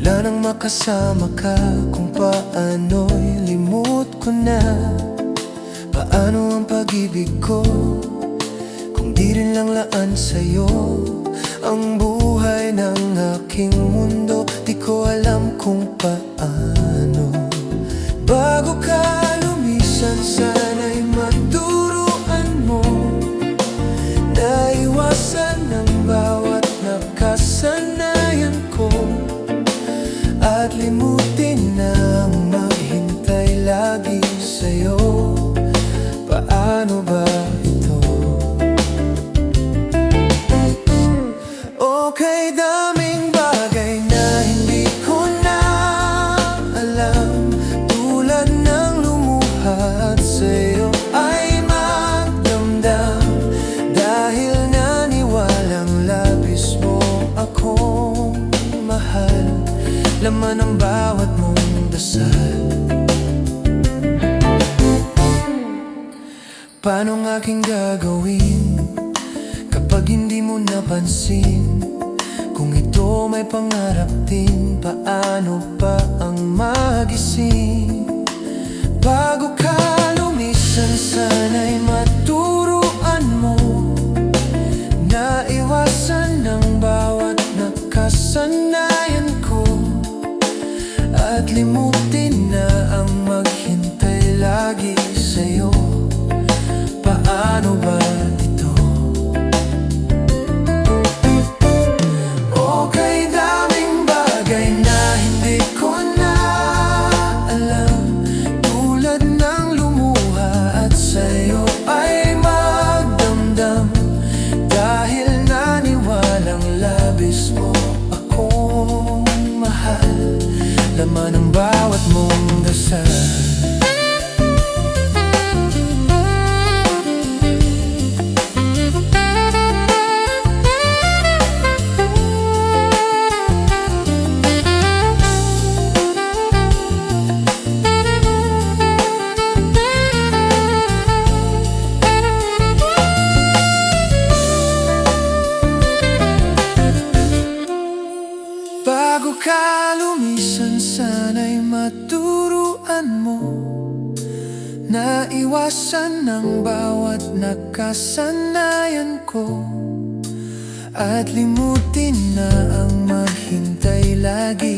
Mula nang makasama ka, kung paano'y limot ko na. Paano ang pag-ibig ko kung di rin lang laan sa'yo ang buhay ng aking mundo? Di ko alam kung paano. Bago ka lumisan, sana'y maturuan mo na iwasan ang bawat nakasanayan ko, at limutin na ang maghintay lagi sa'yo. Paano ba ito? Okay, daming bagay na hindi ko na alam, tulad ng lumuha at sa'yo ay magdamdam, dahil naniwalang labis mo akong mahal. Laman ang bawat mong dasal. Paano ang aking gagawin kapag hindi mo napansin? Kung ito may pangarap din, paano pa ang magising? Bago ka lumisan, sana'y maturuan mo na iwasan ang bawat nakasanayan ko, at limutin na ang maghintay lagi sa'yo. Paano ba ito? Okay, daming bagay na hindi ko na alam, tulad ng lumuha at sa'yo ay magdamdam, dahil naniwalang labis mo akong mahal. Laman ang bawat mong dasal. Bago ka lumisan, sana'y maturuan mo na iwasan ang bawat nakasanayan ko, at limutin na ang maghintay lagi